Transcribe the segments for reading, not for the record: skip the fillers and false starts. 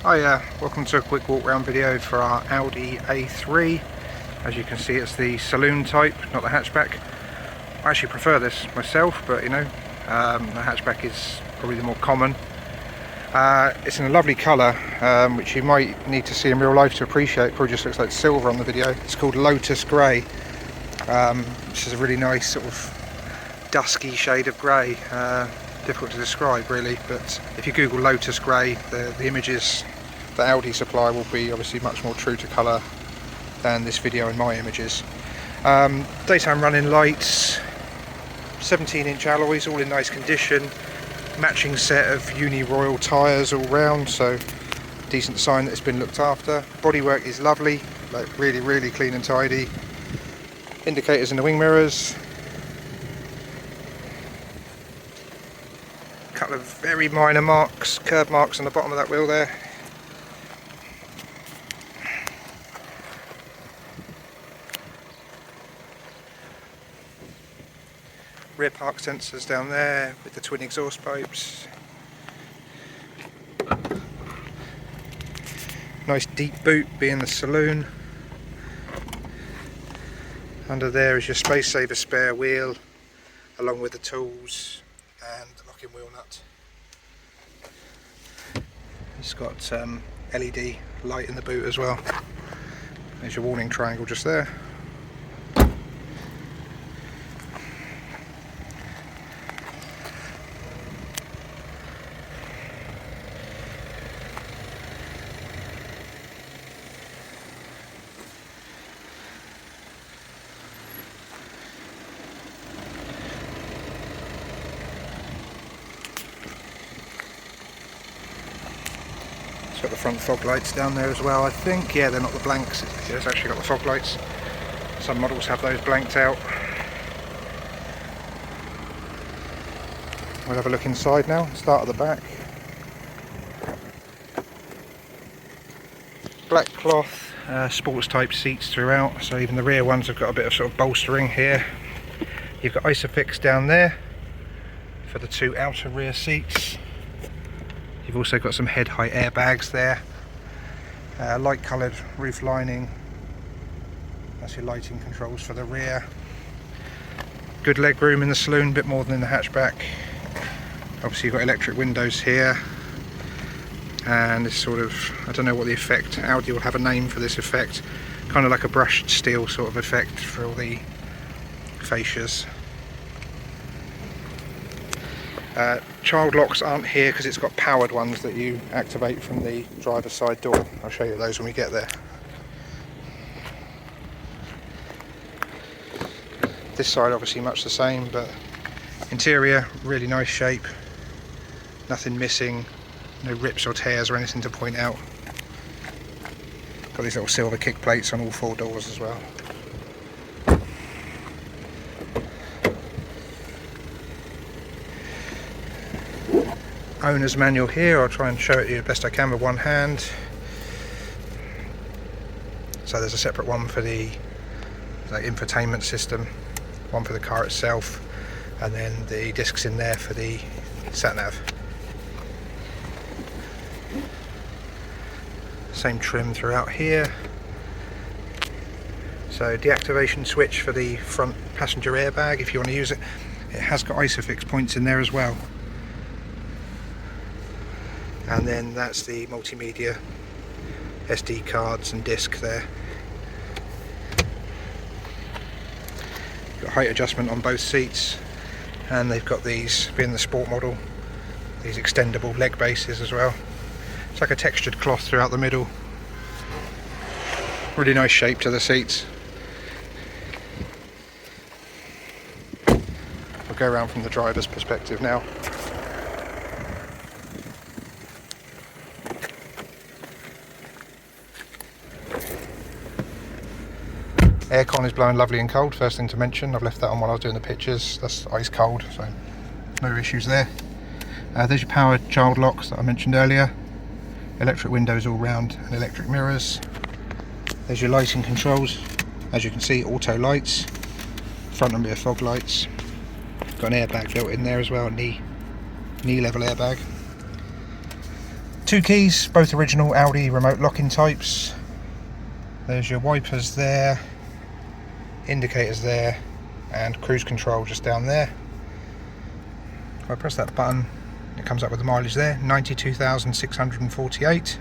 Hi, welcome to a quick walk round video for our Audi A3. As you can see, it's the saloon type, not the hatchback. I actually prefer this myself, but you know, the hatchback is probably the more common. It's in a lovely colour, which you might need to see in real life to appreciate. It probably just looks like silver on the video. It's called Lotus Grey, which is a really nice sort of dusky shade of grey. Difficult to describe really, but if you Google Lotus Grey, the images that Audi supply will be obviously much more true to colour than this video and my images. Daytime running lights, 17-inch alloys, all in nice condition, matching set of Uni-Royal tyres all round, so decent sign that it's been looked after. Bodywork is lovely, like really clean and tidy. Indicators in the wing mirrors. A couple of very minor marks, curb marks on the bottom of that wheel there. Rear park sensors down there with the twin exhaust pipes. Nice deep boot being the saloon. Under there is your space saver spare wheel along with the tools and the locking wheel nut. It's got LED light in the boot as well. There's your warning triangle just there. Got the front fog lights down there as well, I think. Yeah, they're not the blanks, it's actually got the fog lights. Some models have those blanked out. We'll have a look inside now, start at the back. Black cloth, sports type seats throughout, so even the rear ones have got a bit of sort of bolstering here. You've got Isofix down there for the two outer rear seats. You've also got some head height airbags there, light coloured roof lining, that's your lighting controls for the rear. Good leg room in the saloon, a bit more than in the hatchback. Obviously you've got electric windows here, and this sort of, I don't know what the effect, Audi will have a name for this effect, kind of like a brushed steel sort of effect for all the fascias. Child locks aren't here because it's got powered ones that you activate from the driver's side door. I'll show you those when we get there. This side obviously much the same, but interior really nice shape, nothing missing, no rips or tears or anything to point out. Got these little silver kick plates on all four doors as well. Owner's manual here, I'll try and show it to you the best I can with one hand. So there's a separate one for the infotainment system, one for the car itself, and then the discs in there for the sat-nav. Same trim throughout here. So deactivation switch for the front passenger airbag if you want to use it. It has got Isofix points in there as well. And then that's the multimedia SD cards and disc there. Got height adjustment on both seats, and they've got these, being the sport model, these extendable leg bases as well. It's like a textured cloth throughout the middle. Really nice shape to the seats. I'll go around from the driver's perspective now. Aircon is blowing lovely and cold, first thing to mention. I've left that on while I was doing the pictures. That's ice cold, so no issues there. There's your power child locks that I mentioned earlier. Electric windows all round and electric mirrors. There's your lighting controls. As you can see, auto lights, front and rear fog lights. Got an airbag built in there as well, knee level airbag. 2 keys, both original Audi remote locking types. There's your wipers there, indicators there, and cruise control just down there. If I press that button, it comes up with the mileage there, 92,648.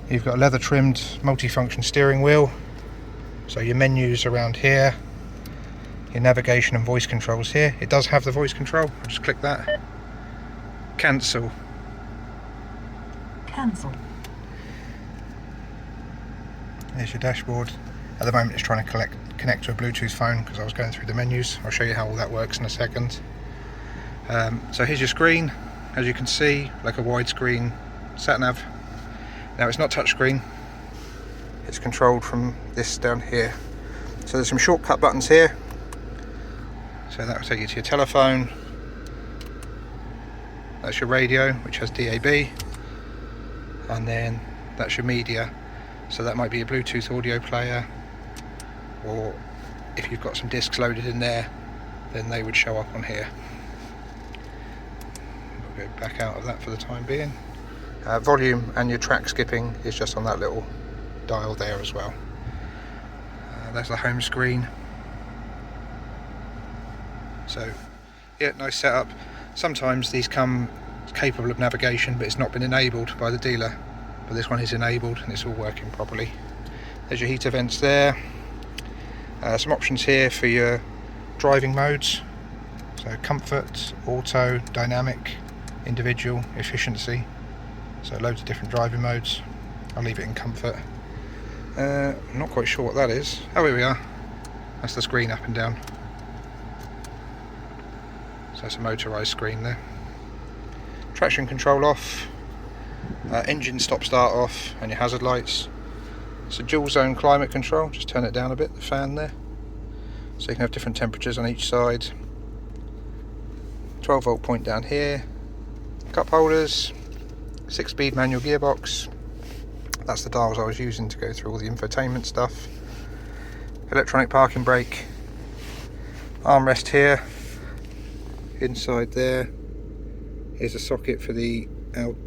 You've got a leather trimmed multifunction steering wheel, so your menus around here, your navigation and voice controls here. It does have the voice control. I'll just click that. Cancel. Cancel. There's your dashboard. At the moment it's trying to connect to a Bluetooth phone because I was going through the menus. I'll show you how all that works in a second. So here's your screen. As you can see, like a widescreen sat-nav. Now it's not touchscreen. It's controlled from this down here. So there's some shortcut buttons here. So that will take you to your telephone. That's your radio, which has DAB. And then that's your media. So that might be a Bluetooth audio player, or if you've got some discs loaded in there, then they would show up on here. We'll go back out of that for the time being. Volume and your track skipping is just on that little dial there as well. There's the home screen. So yeah, nice setup. Sometimes these come capable of navigation, but it's not been enabled by the dealer. But this one is enabled and it's all working properly. There's your heater vents there. Some options here for your driving modes. So comfort, auto, dynamic, individual, efficiency. So loads of different driving modes. I'll leave it in comfort. I'm not quite sure what that is. Oh, here we are. That's the screen up and down. So that's a motorised screen there. Traction control off. Engine stop start off, and your hazard lights. It's a dual zone climate control. Just turn it down a bit, the fan there. So you can have different temperatures on each side. 12 volt point down here. Cup holders. 6-speed manual gearbox. That's the dials I was using to go through all the infotainment stuff. Electronic parking brake. Armrest here. Inside there is a socket for the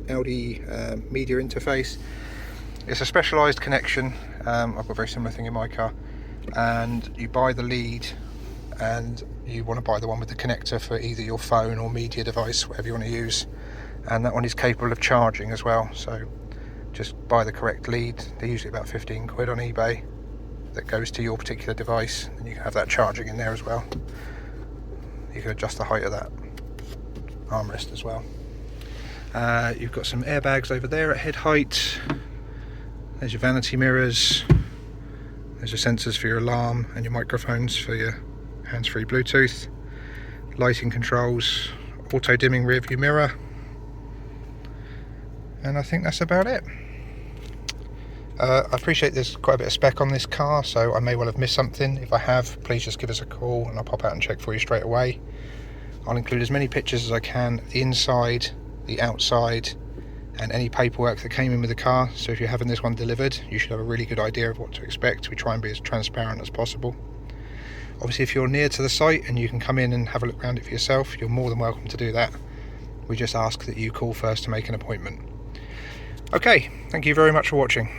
Audi media interface. It's a specialised connection. I've got a very similar thing in my car, and you buy the lead, and you want to buy the one with the connector for either your phone or media device, whatever you want to use, and that one is capable of charging as well. So just buy the correct lead. They're usually about 15 quid on eBay. That goes to your particular device, and you can have that charging in there as well. You can adjust the height of that armrest as well. You've got some airbags over there at head height. There's your vanity mirrors. There's your sensors for your alarm and your microphones for your hands-free Bluetooth. Lighting controls, auto dimming rear view mirror. And I think that's about it. I appreciate there's quite a bit of spec on this car, so I may well have missed something. If I have, please just give us a call and I'll pop out and check for you straight away. I'll include as many pictures as I can, the inside, the outside, and any paperwork that came in with the car. So if you're having this one delivered, you should have a really good idea of what to expect. We try and be as transparent as possible. Obviously, if you're near to the site and you can come in and have a look around it for yourself, you're more than welcome to do that. We just ask that you call first to make an appointment. Okay, thank you very much for watching.